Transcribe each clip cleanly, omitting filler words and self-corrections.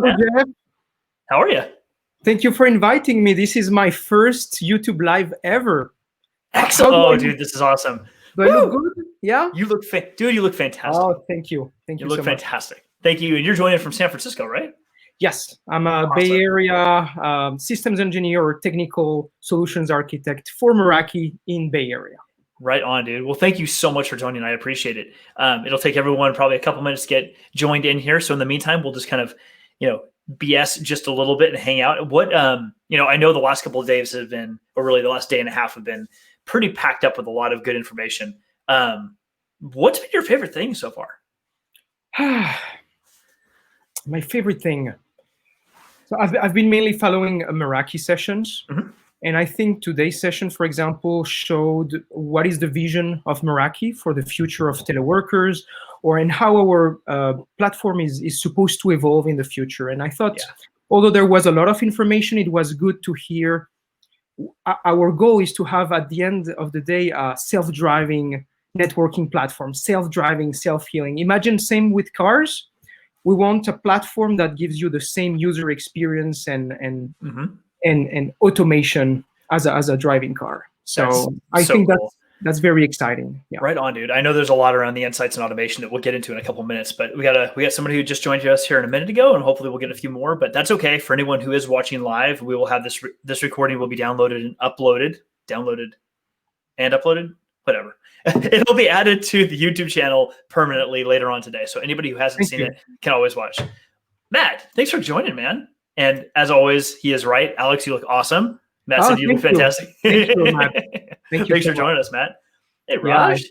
up, man? Jeff. How are you? Thank you for inviting me. This is my first YouTube live ever. Excellent. Oh, dude, this is awesome. Do I look good? Yeah? You look dude, you look fantastic. Oh, thank you. Thank you so much. You look fantastic. Thank you. And you're joining from San Francisco, right? Yes, I'm a Bay Area systems engineer or technical solutions architect for Meraki in Bay Area. Right on, dude. Well, thank you so much for joining. I appreciate it. It'll take everyone probably a couple minutes to get joined in here. So in the meantime, we'll just kind of, BS just a little bit and hang out. What, I know the last couple of days have been, or really the last day and a half have been pretty packed up with a lot of good information. What's been your favorite thing so far? My favorite thing. So I've been mainly following Meraki sessions. Mm-hmm. And I think today's session, for example, showed what is the vision of Meraki for the future of teleworkers, and how our platform is supposed to evolve in the future. And I thought, although there was a lot of information, it was good to hear. Our goal is to have, at the end of the day, a self-driving networking platform, self-driving, self-healing. Imagine same with cars. We want a platform that gives you the same user experience and automation as a driving car. So I think that's very exciting. Yeah. Right on, dude. I know there's a lot around the insights and automation that we'll get into in a couple of minutes, but we got somebody who just joined us here in a minute ago, and hopefully we'll get a few more. But that's okay. For anyone who is watching live, we will have this recording will be downloaded and uploaded, whatever. It'll be added to the YouTube channel permanently later on today. So anybody who hasn't seen it can always watch. Matt, thanks for joining, man. And as always, he is right. Alex, you look awesome. Matt said you look fantastic. Thank you, Matt. Thanks for joining us, Matt. Hey, Raj.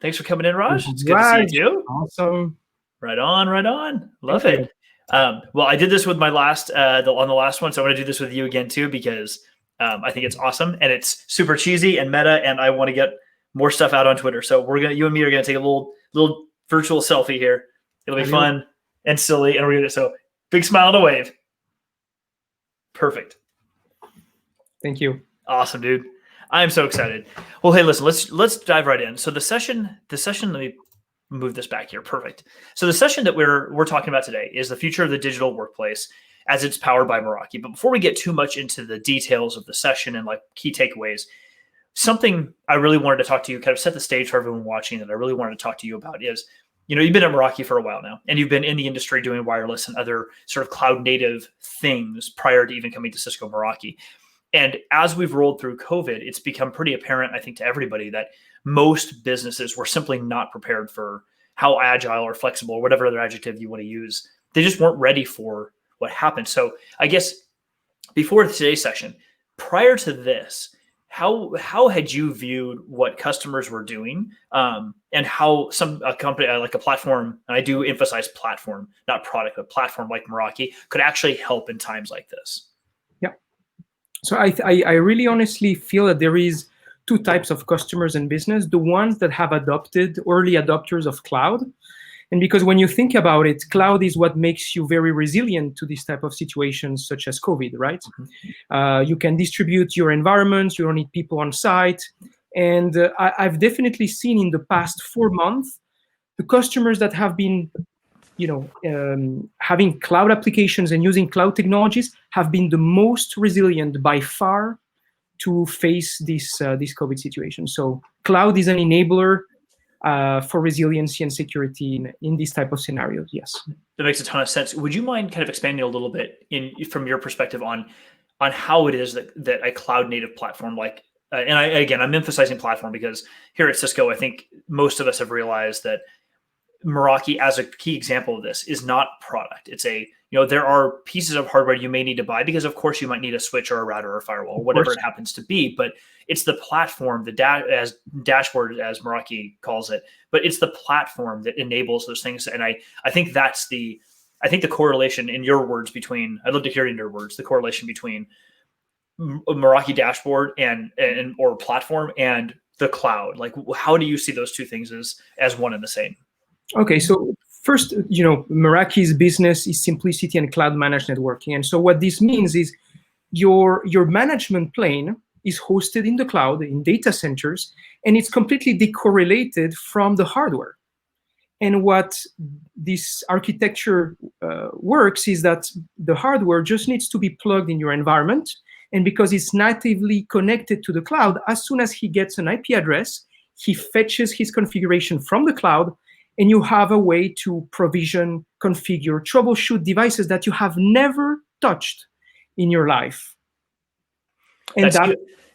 Thanks for coming in, Raj. It's good to see you too. Awesome. Right on. Love it. Well, I did this with my last on the last one, so I'm going to do this with you again too, because I think it's awesome and it's super cheesy and meta, and I want to get more stuff out on Twitter. So you and me are going to take a little virtual selfie here. It'll be fun and silly, and we're going to big smile and a wave. Perfect. Thank you. Awesome, dude. I'm so excited. Well, hey, listen, let's dive right in. So the session, let me move this back here. Perfect. So the session that we're talking about today is the future of the digital workplace as it's powered by Meraki. But before we get too much into the details of the session and like key takeaways, something I really wanted to talk to you, kind of set the stage for everyone watching, that I really wanted to talk to you about is, you've been at Meraki for a while now, and you've been in the industry doing wireless and other sort of cloud native things prior to even coming to Cisco Meraki. And as we've rolled through COVID, it's become pretty apparent, I think, to everybody that most businesses were simply not prepared for how agile or flexible or whatever other adjective you want to use. They just weren't ready for what happened. So I guess before today's session, prior to this, how had you viewed what customers were doing, and how a company like a platform, and I do emphasize platform, not product, but platform like Meraki could actually help in times like this? Yeah. So I really honestly feel that there is two types of customers in business: the ones that have adopted, early adopters of cloud. And because when you think about it, cloud is what makes you very resilient to this type of situations, such as COVID, right? Mm-hmm. You can distribute your environments, you don't need people on site. And I've definitely seen in the past 4 months, the customers that have been, having cloud applications and using cloud technologies have been the most resilient by far to face this COVID situation. So cloud is an enabler for resiliency and security in these type of scenarios. Yes, that makes a ton of sense. Would you mind kind of expanding a little bit from your perspective on how it is that a cloud native platform like, and I'm emphasizing platform because here at Cisco, I think most of us have realized that Meraki, as a key example of this, is not product. It's there are pieces of hardware you may need to buy because, of course, you might need a switch or a router or a firewall or whatever it happens to be. But it's the platform, as dashboard, as Meraki calls it. But it's the platform that enables those things. And I think that's the correlation in your words between. I'd love to hear in your words the correlation between Meraki dashboard and or platform and the cloud. Like, how do you see those two things as one and the same? Okay, so first, Meraki's business is simplicity and cloud managed networking. And so what this means is your management plane is hosted in the cloud, in data centers, and it's completely decorrelated from the hardware. And what this architecture works is that the hardware just needs to be plugged in your environment. And because it's natively connected to the cloud, as soon as he gets an IP address, he fetches his configuration from the cloud, and you have a way to provision, configure, troubleshoot devices that you have never touched in your life. And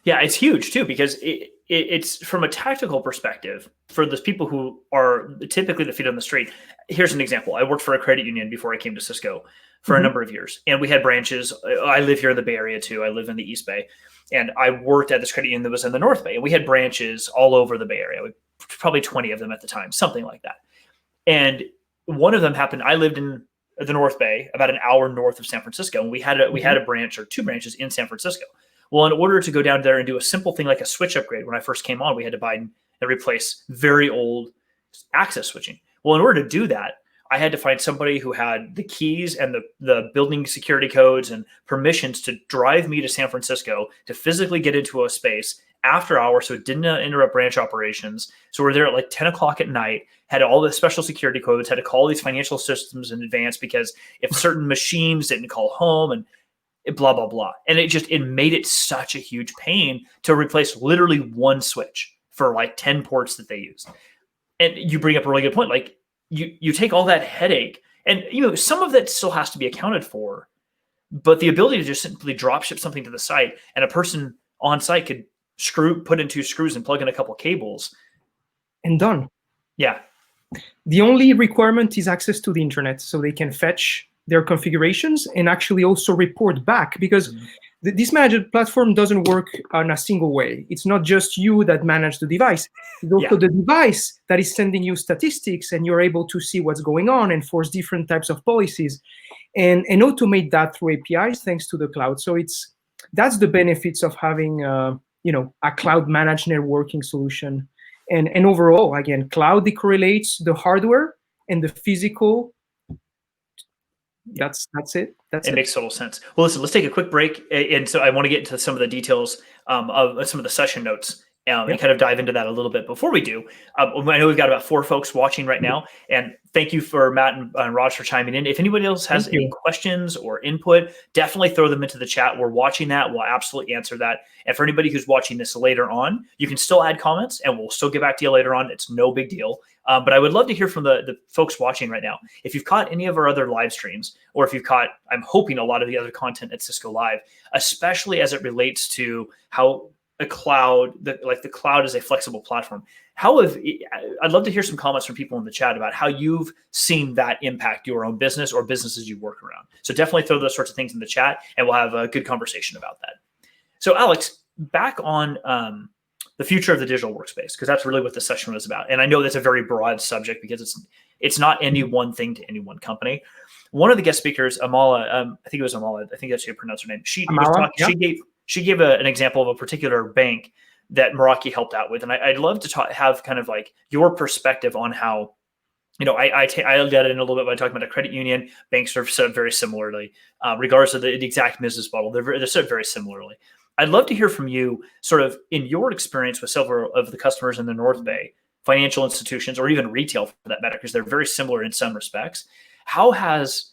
yeah, it's huge too, because it's from a tactical perspective for those people who are typically the feet on the street. Here's an example. I worked for a credit union before I came to Cisco for a number of years, and we had branches. I live here in the Bay Area too. I live in the East Bay, and I worked at this credit union that was in the North Bay, and we had branches all over the Bay Area. Probably 20 of them at the time, something like that. And one of them happened. I lived in the North Bay, about an hour north of San Francisco, and we had a branch or two branches in San Francisco. Well, in order to go down there and do a simple thing like a switch upgrade, when I first came on, we had to buy and replace very old access switching. Well, in order to do that, I had to find somebody who had the keys and the building security codes and permissions to drive me to San Francisco to physically get into a space after hours so it didn't interrupt branch operations. So we're there at like 10 o'clock at night, had all the special security codes, had to call these financial systems in advance because if certain machines didn't call home, and blah, blah, blah. And it made it such a huge pain to replace literally one switch for like 10 ports that they used. And you bring up a really good point. Like you take all that headache, and some of that still has to be accounted for, but the ability to just simply drop ship something to the site, and a person on site could put in 2 screws and plug in a couple cables. And done. Yeah. The only requirement is access to the internet, so they can fetch their configurations and actually also report back, because this managed platform doesn't work on a single way. It's not just you that manage the device. It's also the device that is sending you statistics, and you're able to see what's going on, enforce different types of policies, and automate that through APIs thanks to the cloud. So that's the benefits of having a cloud managed networking solution. And overall, again, cloud decorrelates the hardware and the physical. That's it. It makes total sense. Well, listen, let's take a quick break. And so I want to get into some of the details of some of the session notes and kind of dive into that a little bit. Before we do, I know we've got about 4 folks watching right now. And thank you for Matt and Raj for chiming in. If anybody else has any questions or input, definitely throw them into the chat. We're watching that. We'll absolutely answer that. And for anybody who's watching this later on, you can still add comments, and we'll still get back to you later on. It's no big deal. But I would love to hear from the folks watching right now. If you've caught any of our other live streams, or if you've caught, I'm hoping, a lot of the other content at Cisco Live, especially as it relates to how the cloud is a flexible platform. I'd love to hear some comments from people in the chat about how you've seen that impact your own business or businesses you work around. So definitely throw those sorts of things in the chat, and we'll have a good conversation about that. So Alex, back on the future of the digital workspace, because that's really what the session was about. And I know that's a very broad subject because it's not any one thing to any one company. One of the guest speakers, Amala, I think it was Amala, I think that's how you pronounce her name. She gave an example of a particular bank that Meraki helped out with. And I'd love to have kind of like your perspective on how, I looked at it in a little bit by talking about a credit union. Banks are set up very similarly, regardless of the exact business model. They're set up very similarly. I'd love to hear from you, sort of in your experience with several of the customers in the North Bay, financial institutions, or even retail for that matter, because they're very similar in some respects. How has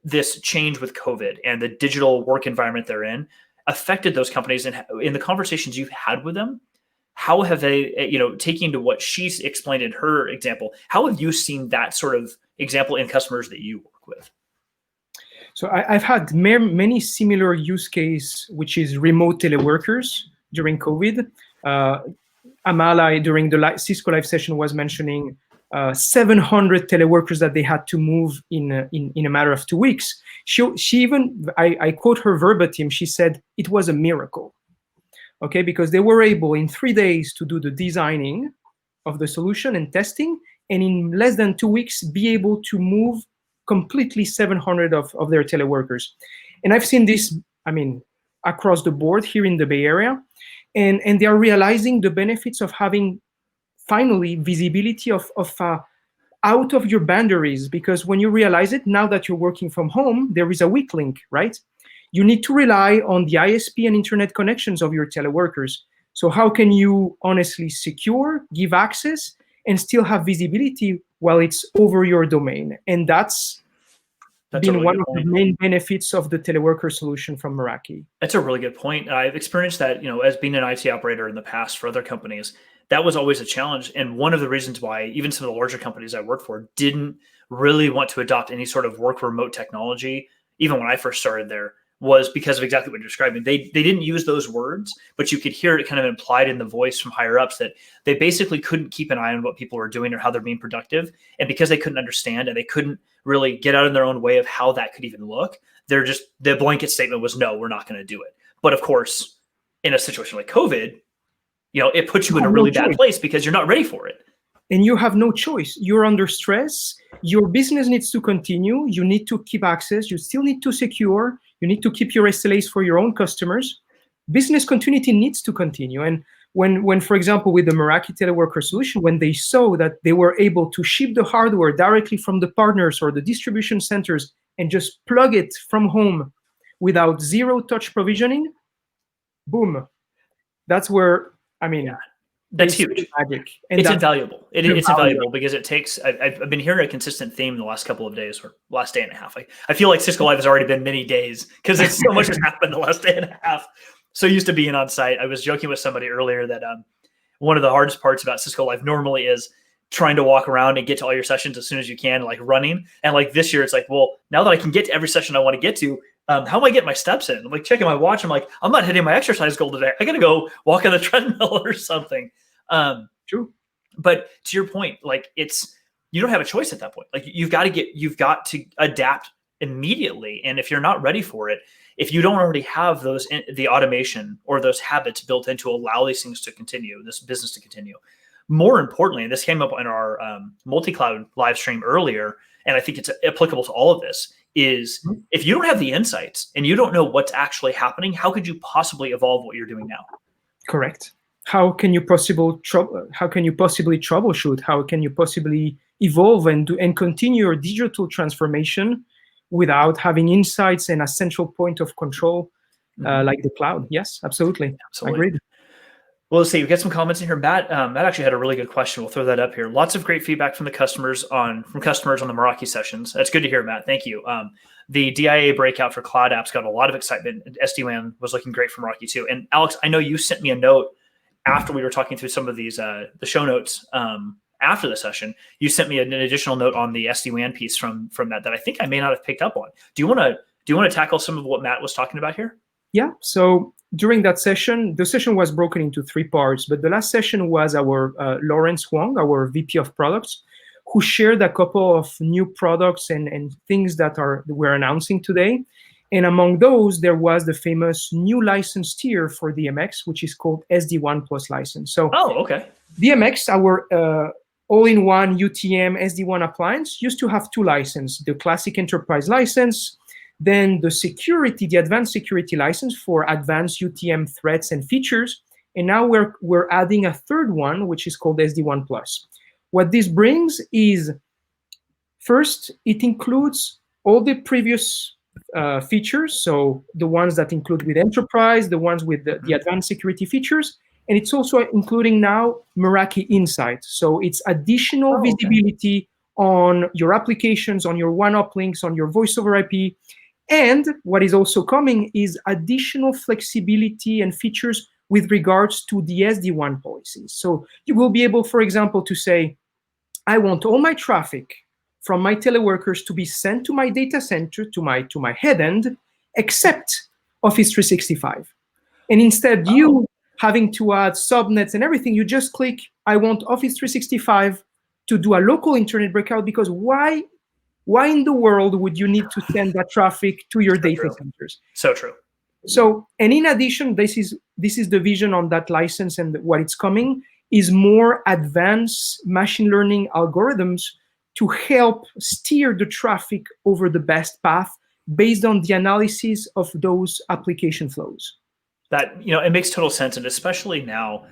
this change with COVID and the digital work environment they're in affected those companies? And in the conversations you've had with them, how have they, taking to what she's explained in her example, how have you seen that sort of example in customers that you work with? So I've had many similar use case, which is remote teleworkers during COVID. Amala, during the Cisco Live session, was mentioning 700 teleworkers that they had to move in a matter of 2 weeks. She even, I quote her verbatim, she said it was a miracle, okay? Because they were able in 3 days to do the designing of the solution and testing, and in less than 2 weeks be able to move completely 700 of their teleworkers. And I've seen this, across the board here in the Bay Area, and they are realizing the benefits of having finally visibility of out of your boundaries, because when you realize it, now that you're working from home, there is a weak link, right? You need to rely on the ISP and internet connections of your teleworkers. So how can you honestly secure, give access, and still have visibility while it's over your domain. And that's been really one good of point. the main benefits of the teleworker solution from Meraki. That's a really good point. I've experienced that, as being an IT operator in the past for other companies, that was always a challenge. And one of the reasons why even some of the larger companies I worked for didn't really want to adopt any sort of work remote technology, even when I first started there, was because of exactly what you're describing. They didn't use those words, but you could hear it kind of implied in the voice from higher ups that they basically couldn't keep an eye on what people were doing or how they're being productive. And because they couldn't understand and they couldn't really get out of their own way of how that could even look, the blanket statement was, no, we're not going to do it. But of course, in a situation like COVID, it puts you in a really bad place because you're not ready for it. And you have no choice. You're under stress. Your business needs to continue. You need to keep access. You still need to secure. You need to keep your SLAs for your own customers. Business continuity needs to continue. And when, for example, with the Meraki teleworker solution, when they saw that they were able to ship the hardware directly from the partners or the distribution centers and just plug it from home without zero touch provisioning, boom. That's where, that's huge. Magic. And it's invaluable. It's invaluable because it takes. I've been hearing a consistent theme the last couple of days or last day and a half. I feel like Cisco Live has already been many days because it's so much has happened the last day and a half. So used to being on site. I was joking with somebody earlier that one of the hardest parts about Cisco Live normally is trying to walk around and get to all your sessions as soon as you can, like running. And like this year, it's like, well, now that I can get to every session I want to get to, how am I getting my steps in? I'm like checking my watch. I'm like, I'm not hitting my exercise goal today. I got to go walk on the treadmill or something. True. But to your point, like you don't have a choice at that point. Like you've got to adapt immediately. And if you're not ready for it, if you don't already have the automation or those habits built in to allow these things to continue, this business to continue, more importantly, and this came up in our multi-cloud live stream earlier, and I think it's applicable to all of this, is if you don't have the insights and you don't know what's actually happening, how could you possibly evolve what you're doing now? Correct. How can you possibly troubleshoot? How can you possibly evolve and continue your digital transformation without having insights and a central point of control like the cloud? Yes, absolutely. Agreed. Well, let's see. We've got some comments in here. Matt actually had a really good question. We'll throw that up here. Lots of great feedback from the customers on the Meraki sessions. That's good to hear, Matt. Thank you. The DIA breakout for cloud apps got a lot of excitement. SD-WAN was looking great from Meraki too. And Alex, I know you sent me a note after we were talking through some of these the show notes after the session. You sent me an additional note on the SD-WAN piece from that I think I may not have picked up on. Do you want to tackle some of what Matt was talking about here? Yeah. So during that session, the session was broken into 3 parts, but the last session was our Lawrence Wang, our VP of products, who shared a couple of new products and things that we're announcing today. And among those, there was the famous new license tier for DMX, which is called SD-WAN Plus license. So okay. DMX, our all-in-one UTM SD-WAN appliance, used to have 2 licenses, the classic enterprise license, then the advanced security license for advanced UTM threats and features. And now we're adding a 3rd one, which is called SD-WAN Plus. What this brings is, first, it includes all the previous features, so the ones that include with enterprise, the ones with the advanced security features, and it's also including now Meraki Insight. So it's additional visibility on your applications, on your one-up links, on your voice over IP. And what is also coming is additional flexibility and features with regards to the SD-WAN policies. So you will be able, for example, to say, I want all my traffic from my teleworkers to be sent to my data center, to my head end, except Office 365. And instead, you having to add subnets and everything, you just click, I want Office 365 to do a local internet breakout, because why in the world would you need to send that traffic to your data centers? So true. So, and in addition, this is the vision on that license, and what it's coming is more advanced machine learning algorithms to help steer the traffic over the best path based on the analysis of those application flows. That, it makes total sense. And especially now,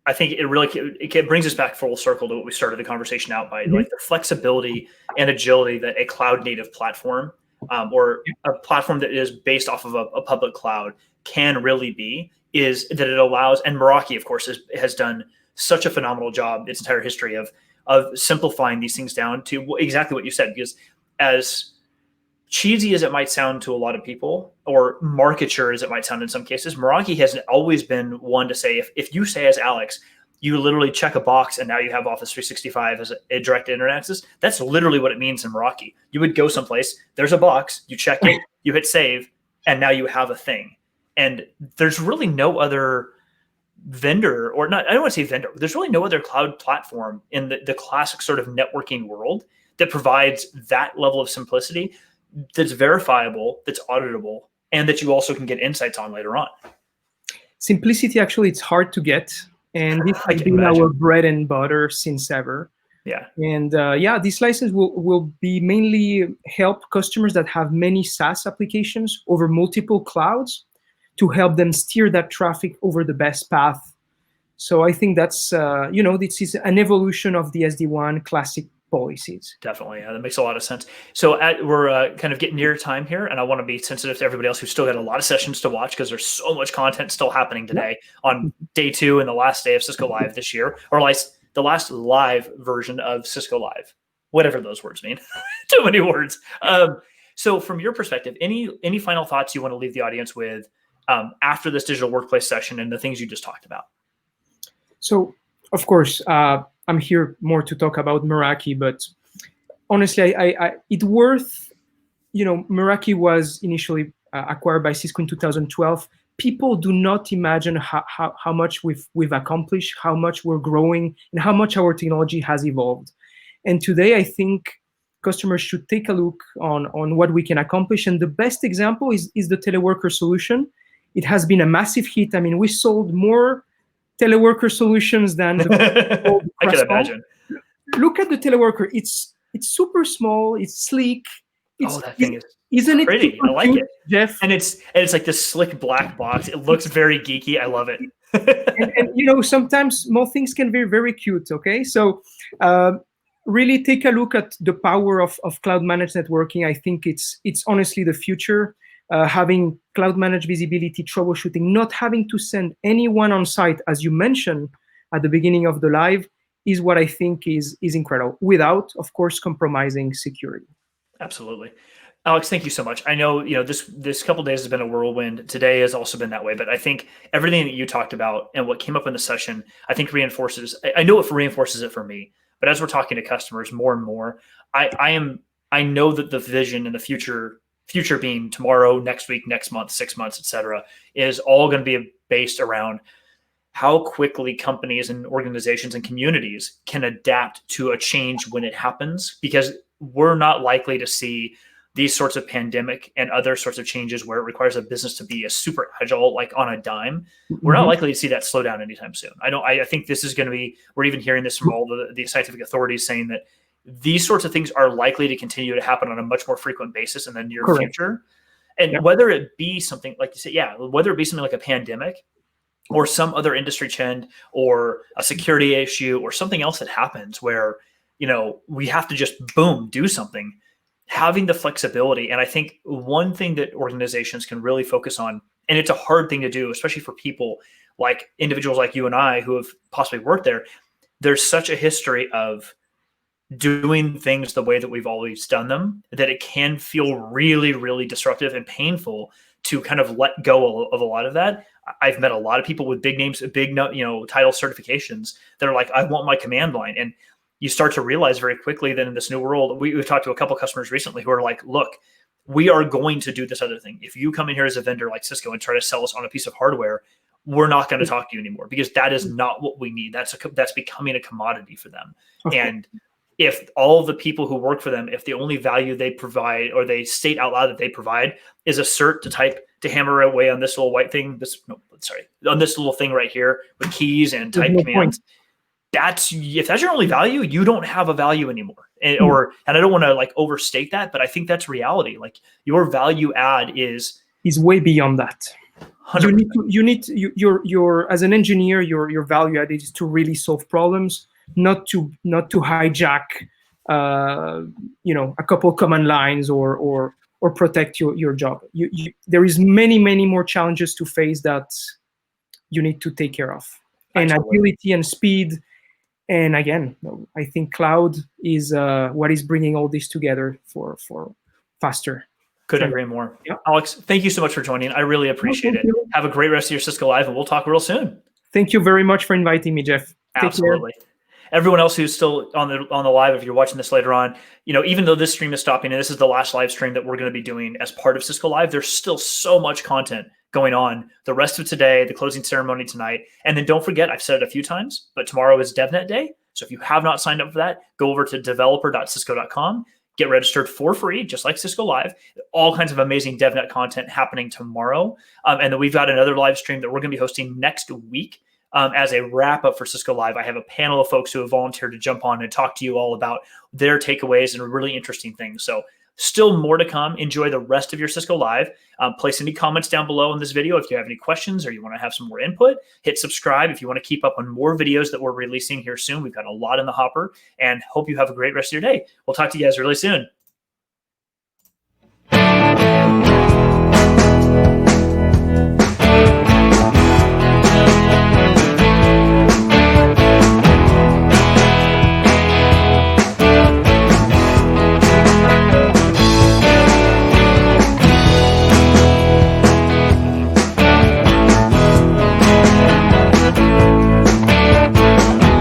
I think it brings us back full circle to what we started the conversation out by, like the flexibility and agility that a cloud native platform or a platform that is based off of a public cloud can really be, is that it allows, and Meraki, of course, has done such a phenomenal job its entire history of simplifying these things down to exactly what you said. Because as cheesy as it might sound to a lot of people, or marketure as it might sound in some cases, Meraki has always been one to say, if you say as Alex, you literally check a box and now you have Office 365 as a direct internet access. That's literally what it means in Meraki. You would go someplace, there's a box, you check it, you hit save, and now you have a thing. And there's really no other vendor, or not, I don't want to say vendor, there's really no other cloud platform in the classic sort of networking world that provides that level of simplicity, that's verifiable, that's auditable, and that you also can get insights on later on. Simplicity, actually, it's hard to get. And this has been our bread and butter since ever. Yeah. And this license will be mainly help customers that have many SaaS applications over multiple clouds to help them steer that traffic over the best path. So I think that's, this is an evolution of the SD-WAN classic policies. Definitely. That makes a lot of sense. So we're kind of getting near time here, and I want to be sensitive to everybody else who's still got a lot of sessions to watch, because there's so much content still happening today on day 2 and the last day of Cisco Live this year, or like the last live version of Cisco Live, whatever those words mean. Too many words. So from your perspective, any final thoughts you want to leave the audience with after this digital workplace session and the things you just talked about? So, of course, I'm here more to talk about Meraki, but honestly, it's worth, Meraki was initially acquired by Cisco in 2012. People do not imagine how much we've accomplished, how much we're growing, and how much our technology has evolved. And today, I think customers should take a look on what we can accomplish. And the best example is the teleworker solution. It has been a massive hit. I mean, we sold more teleworker solutions than the I can imagine. Look at the teleworker. It's super small. It's sleek. That thing isn't pretty. It I like it, Jeff. And it's like this slick black box. It looks very geeky. I love it. and sometimes small things can be very cute. Okay, so really take a look at the power of cloud managed networking. I think it's honestly the future. Having cloud managed visibility, troubleshooting, not having to send anyone on site, as you mentioned at the beginning of the live, is what I think is incredible, without, of course, compromising security. Absolutely. Alex, thank you so much. I know, this couple of days has been a whirlwind. Today has also been that way, but I think everything that you talked about and what came up in the session, I think reinforces, I know it reinforces it for me, but as we're talking to customers more and more, I know that the vision and the future being tomorrow, next week, next month, 6 months, et cetera, is all going to be based around how quickly companies and organizations and communities can adapt to a change when it happens, because we're not likely to see these sorts of pandemic and other sorts of changes where it requires a business to be a super agile, like on a dime. We're not likely to see that slow down anytime soon. I think this is going to be, we're even hearing this from all the scientific authorities saying that these sorts of things are likely to continue to happen on a much more frequent basis in the near future. And whether it be something like you said, whether it be something like a pandemic or some other industry trend or a security issue or something else that happens where, we have to just do something, having the flexibility. And I think one thing that organizations can really focus on, and it's a hard thing to do, especially for people like individuals like you and I who have possibly worked there, there's such a history of doing things the way that we've always done them that it can feel really, really disruptive and painful to kind of let go of a lot of that. I've met a lot of people with big names, big, title certifications that are like, I want my command line. And you start to realize very quickly that in this new world, we've talked to a couple customers recently who are like, look, we are going to do this other thing. If you come in here as a vendor like Cisco and try to sell us on a piece of hardware, we're not going to talk to you anymore, because that is not what we need. That's becoming a commodity for them. And if all the people who work for them, if the only value they provide, or they state out loud that they provide, is a cert to type, to hammer away on this little white thing, on this little thing right here with keys and type commands, if that's your only value, you don't have a value anymore. And I don't want to like overstate that, but I think that's reality. Like your value add is way beyond that. 100%. You need your as an engineer, your value add is to really solve problems, not to hijack a couple command lines or protect your job. There is many more challenges to face that you need to take care of. and Totally. agility and speed. And again, I think cloud is what is bringing all this together for faster. Couldn't agree more. Yeah. Alex, thank you so much for joining. I really appreciate it. You. Have a great rest of your Cisco Live, and we'll talk real soon. Thank you very much for inviting me, Jeff. Absolutely. Everyone else who's still on the live, if you're watching this later on, even though this stream is stopping and this is the last live stream that we're going to be doing as part of Cisco Live, there's still so much content going on the rest of today, the closing ceremony tonight. And then don't forget, I've said it a few times, but tomorrow is DevNet Day. So if you have not signed up for that, go over to developer.cisco.com, get registered for free, just like Cisco Live. All kinds of amazing DevNet content happening tomorrow. And then we've got another live stream that we're going to be hosting next week. As a wrap up for Cisco Live. I have a panel of folks who have volunteered to jump on and talk to you all about their takeaways and really interesting things. So still more to come. Enjoy the rest of your Cisco Live. Place any comments down below in this video if you have any questions or you want to have some more input. Hit subscribe if you want to keep up on more videos that we're releasing here soon. We've got a lot in the hopper, and hope you have a great rest of your day. We'll talk to you guys really soon.